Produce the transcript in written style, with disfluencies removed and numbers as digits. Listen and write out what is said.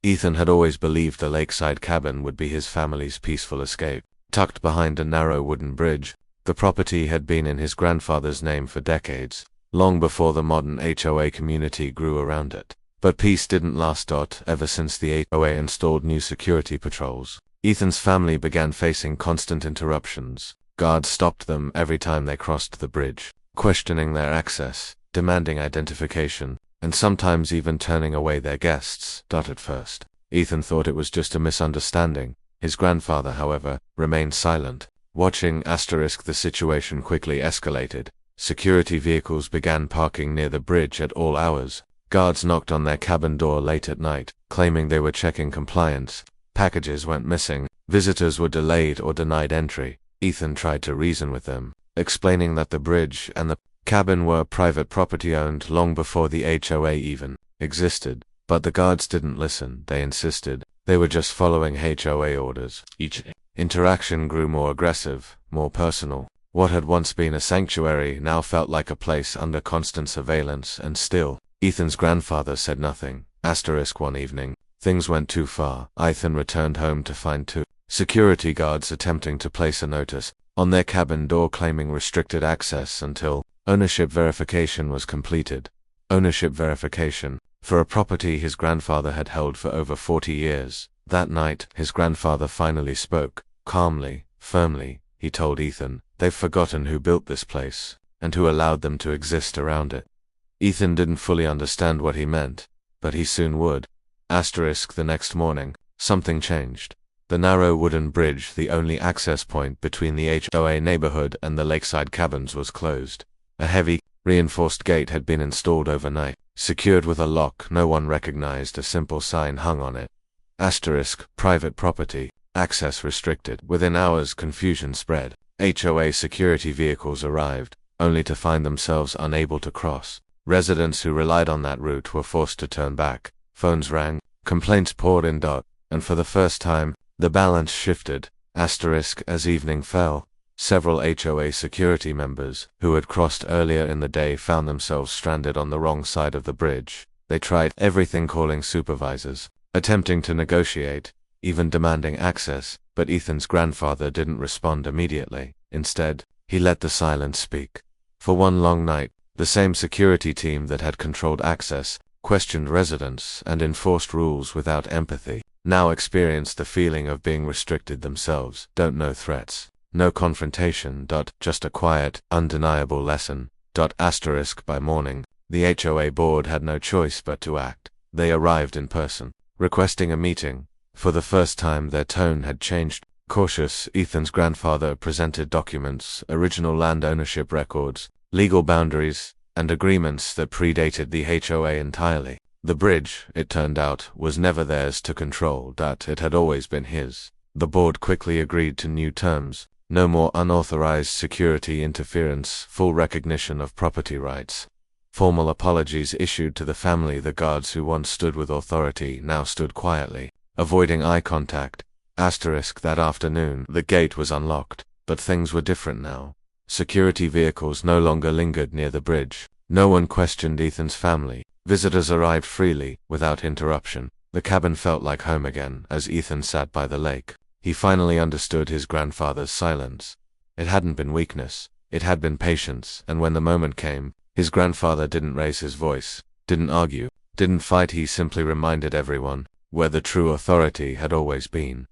Ethan had always believed the lakeside cabin would be his family's peaceful escape. Tucked behind a narrow wooden bridge, the property had been in his grandfather's name for decades, long before the modern HOA community grew around it. But peace didn't last. Ever since the HOA installed new security patrols, Ethan's family began facing constant interruptions. Guards stopped them every time they crossed the bridge, questioning their access, demanding identification, and sometimes even turning away their guests. At first, Ethan thought it was just a misunderstanding. His grandfather, however, remained silent. Watching the situation quickly escalated. Security vehicles began parking near the bridge at all hours. Guards knocked on their cabin door late at night, claiming they were checking compliance. Packages went missing. Visitors were delayed or denied entry. Ethan tried to reason with them, explaining that the bridge and the cabin were private property owned long before the HOA even existed. But the guards didn't listen. They insisted they were just following HOA orders. Each interaction grew more aggressive, more personal. What had once been a sanctuary now felt like a place under constant surveillance, and still, Ethan's grandfather said nothing. One evening, things went too far. Ethan returned home to find two security guards attempting to place a notice on their cabin door claiming restricted access until ownership verification was completed. Ownership verification for a property his grandfather had held for over 40 years. That night, his grandfather finally spoke. Calmly, firmly, he told Ethan, "They've forgotten who built this place, and who allowed them to exist around it." Ethan didn't fully understand what he meant, but he soon would. The next morning, something changed. The narrow wooden bridge, the only access point between the HOA neighborhood and the lakeside cabins, was closed. A heavy, reinforced gate had been installed overnight, secured with a lock no one recognized. A simple sign hung on it. Private property, access restricted. Within hours, confusion spread. HOA security vehicles arrived, only to find themselves unable to cross. Residents who relied on that route were forced to turn back. Phones rang, complaints poured in. And for the first time, the balance shifted. As evening fell, several HOA security members who had crossed earlier in the day found themselves stranded on the wrong side of the bridge. They tried everything, calling supervisors, attempting to negotiate, even demanding access, but Ethan's grandfather didn't respond immediately. Instead, he let the silence speak. For one long night, the same security team that had controlled access, questioned residents, and enforced rules without empathy, now experienced the feeling of being restricted themselves. No threats, no confrontation. Just a quiet, undeniable lesson. By morning, the HOA board had no choice but to act. They arrived in person, requesting a meeting. For the first time, their tone had changed. Cautious, Ethan's grandfather presented documents, original land ownership records, legal boundaries, and agreements that predated the HOA entirely. The bridge, it turned out, was never theirs to control. It had always been his. The board quickly agreed to new terms. No more unauthorized security interference, full recognition of property rights. Formal apologies issued to the family. The guards who once stood with authority now stood quietly, avoiding eye contact. That afternoon, the gate was unlocked, but things were different now. Security vehicles no longer lingered near the bridge. No one questioned Ethan's family. Visitors arrived freely, without interruption. The cabin felt like home again. As Ethan sat by the lake, he finally understood his grandfather's silence. It hadn't been weakness, it had been patience, and when the moment came, his grandfather didn't raise his voice, didn't argue, didn't fight. He simply reminded everyone where the true authority had always been.